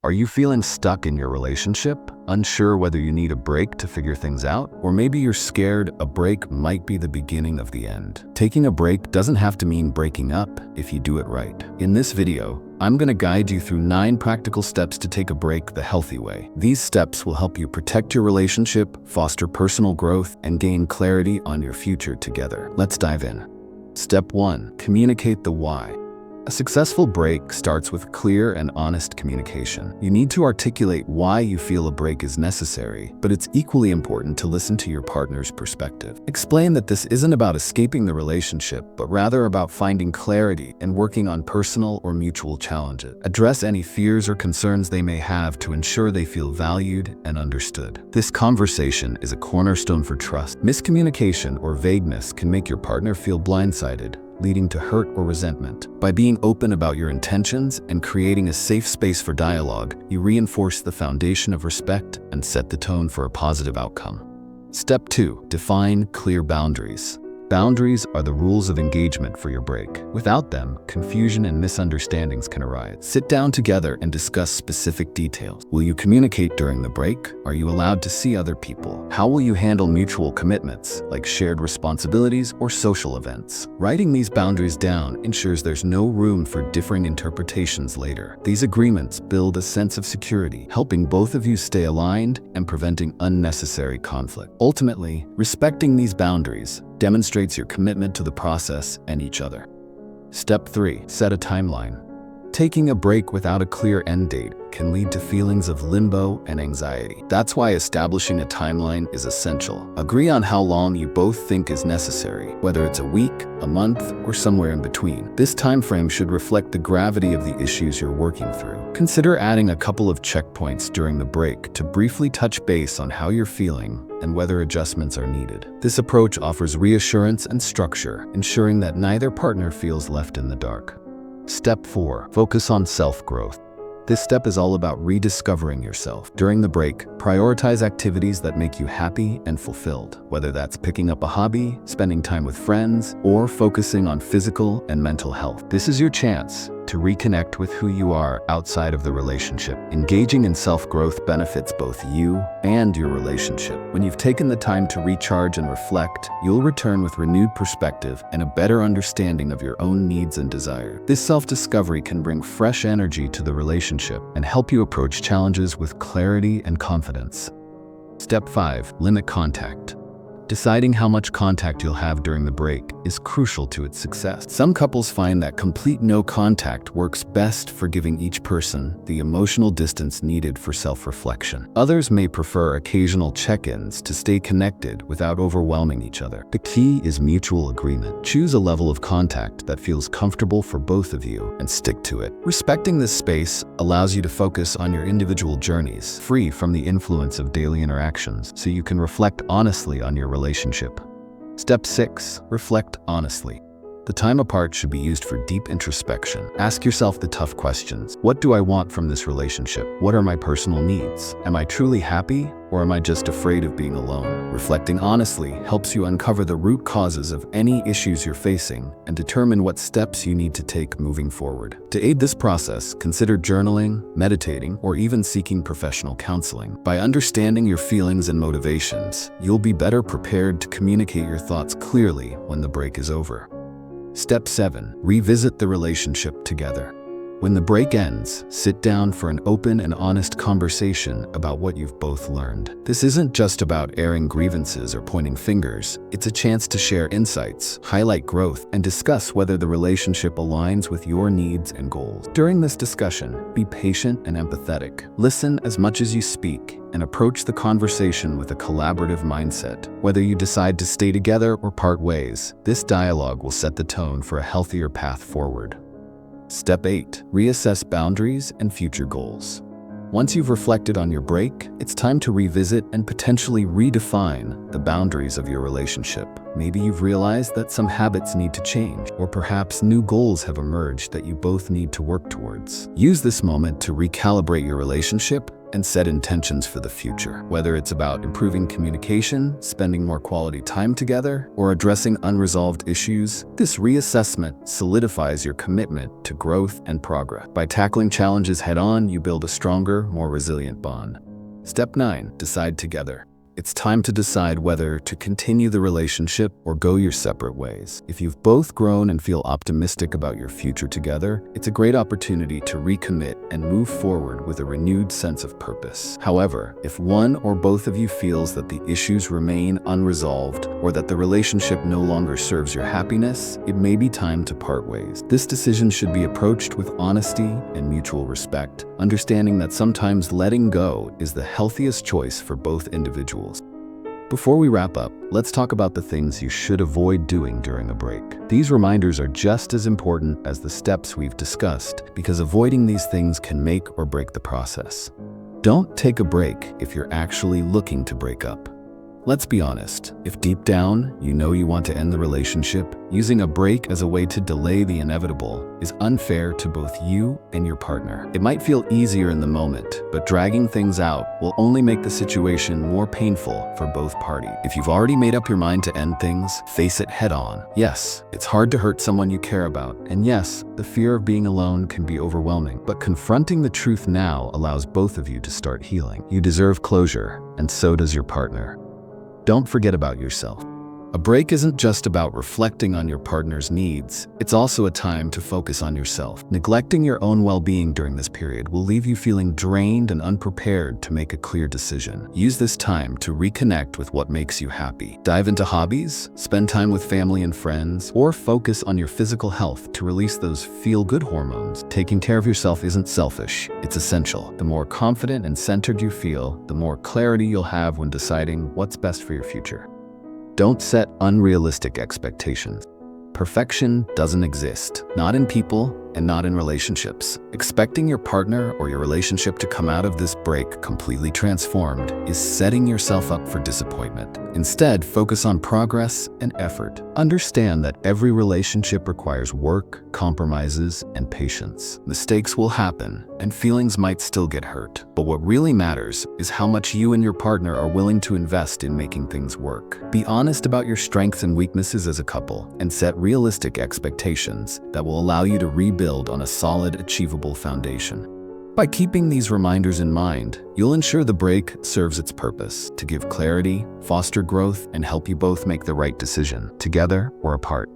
Are you feeling stuck in your relationship, unsure whether you need a break to figure things out? Or maybe you're scared a break might be the beginning of the end. Taking a break doesn't have to mean breaking up if you do it right. In this video, I'm going to guide you through 9 practical steps to take a break the healthy way. These steps will help you protect your relationship, foster personal growth, and gain clarity on your future together. Let's dive in. Step 1. Communicate the why. A successful break starts with clear and honest communication. You need to articulate why you feel a break is necessary, but it's equally important to listen to your partner's perspective. Explain that this isn't about escaping the relationship, but rather about finding clarity and working on personal or mutual challenges. Address any fears or concerns they may have to ensure they feel valued and understood. This conversation is a cornerstone for trust. Miscommunication or vagueness can make your partner feel blindsided, leading to hurt or resentment. By being open about your intentions and creating a safe space for dialogue, you reinforce the foundation of respect and set the tone for a positive outcome. Step 2. Define clear boundaries. Boundaries are the rules of engagement for your break. Without them, confusion and misunderstandings can arise. Sit down together and discuss specific details. Will you communicate during the break? Are you allowed to see other people? How will you handle mutual commitments, like shared responsibilities or social events? Writing these boundaries down ensures there's no room for differing interpretations later. These agreements build a sense of security, helping both of you stay aligned and preventing unnecessary conflict. Ultimately, respecting these boundaries demonstrates your commitment to the process and each other. Step 3. Set a timeline. Taking a break without a clear end date can lead to feelings of limbo and anxiety. That's why establishing a timeline is essential. Agree on how long you both think is necessary, whether it's a week, a month, or somewhere in between. This time frame should reflect the gravity of the issues you're working through. Consider adding a couple of checkpoints during the break to briefly touch base on how you're feeling and whether adjustments are needed. This approach offers reassurance and structure, ensuring that neither partner feels left in the dark. Step 4. Focus on self-growth. This step is all about rediscovering yourself. During the break, prioritize activities that make you happy and fulfilled, whether that's picking up a hobby, spending time with friends, or focusing on physical and mental health. This is your chance to reconnect with who you are outside of the relationship. Engaging in self-growth benefits both you and your relationship. When you've taken the time to recharge and reflect, you'll return with renewed perspective and a better understanding of your own needs and desires. This self-discovery can bring fresh energy to the relationship and help you approach challenges with clarity and confidence. Step 5. Limit contact. Deciding how much contact you'll have during the break is crucial to its success. Some couples find that complete no contact works best for giving each person the emotional distance needed for self-reflection. Others may prefer occasional check-ins to stay connected without overwhelming each other. The key is mutual agreement. Choose a level of contact that feels comfortable for both of you and stick to it. Respecting this space allows you to focus on your individual journeys, free from the influence of daily interactions, so you can reflect honestly on your relationship. Step 6. Reflect honestly. The time apart should be used for deep introspection. Ask yourself the tough questions. What do I want from this relationship? What are my personal needs? Am I truly happy, or am I just afraid of being alone? Reflecting honestly helps you uncover the root causes of any issues you're facing and determine what steps you need to take moving forward. To aid this process, consider journaling, meditating, or even seeking professional counseling. By understanding your feelings and motivations, you'll be better prepared to communicate your thoughts clearly when the break is over. Step 7. Revisit the relationship together. When the break ends, sit down for an open and honest conversation about what you've both learned. This isn't just about airing grievances or pointing fingers. It's a chance to share insights, highlight growth, and discuss whether the relationship aligns with your needs and goals. During this discussion, be patient and empathetic. Listen as much as you speak and approach the conversation with a collaborative mindset. Whether you decide to stay together or part ways, this dialogue will set the tone for a healthier path forward. Step 8. Reassess boundaries and future goals. Once you've reflected on your break, it's time to revisit and potentially redefine the boundaries of your relationship. Maybe you've realized that some habits need to change, or perhaps new goals have emerged that you both need to work towards. Use this moment to recalibrate your relationship and set intentions for the future. Whether it's about improving communication, spending more quality time together, or addressing unresolved issues, this reassessment solidifies your commitment to growth and progress. By tackling challenges head-on, you build a stronger, more resilient bond. Step 9. Decide together. It's time to decide whether to continue the relationship or go your separate ways. If you've both grown and feel optimistic about your future together, it's a great opportunity to recommit and move forward with a renewed sense of purpose. However, if one or both of you feels that the issues remain unresolved or that the relationship no longer serves your happiness, it may be time to part ways. This decision should be approached with honesty and mutual respect, understanding that sometimes letting go is the healthiest choice for both individuals. Before we wrap up, let's talk about the things you should avoid doing during a break. These reminders are just as important as the steps we've discussed because avoiding these things can make or break the process. Don't take a break if you're actually looking to break up. Let's be honest, if deep down you know you want to end the relationship, using a break as a way to delay the inevitable is unfair to both you and your partner. It might feel easier in the moment, but dragging things out will only make the situation more painful for both parties. If you've already made up your mind to end things, face it head on. Yes, it's hard to hurt someone you care about, and yes, the fear of being alone can be overwhelming, but confronting the truth now allows both of you to start healing. You deserve closure, and so does your partner. Don't forget about yourself. A break isn't just about reflecting on your partner's needs, it's also a time to focus on yourself. Neglecting your own well-being during this period will leave you feeling drained and unprepared to make a clear decision. Use this time to reconnect with what makes you happy. Dive into hobbies, spend time with family and friends, or focus on your physical health to release those feel-good hormones. Taking care of yourself isn't selfish, it's essential. The more confident and centered you feel, the more clarity you'll have when deciding what's best for your future. Don't set unrealistic expectations. Perfection doesn't exist, not in people and not in relationships. Expecting your partner or your relationship to come out of this break completely transformed is setting yourself up for disappointment. Instead, focus on progress and effort. Understand that every relationship requires work, compromises, and patience. Mistakes will happen, and feelings might still get hurt. But what really matters is how much you and your partner are willing to invest in making things work. Be honest about your strengths and weaknesses as a couple, and set realistic expectations that will allow you to rebuild on a solid, achievable foundation. By keeping these reminders in mind, you'll ensure the break serves its purpose to give clarity, foster growth, and help you both make the right decision, together or apart.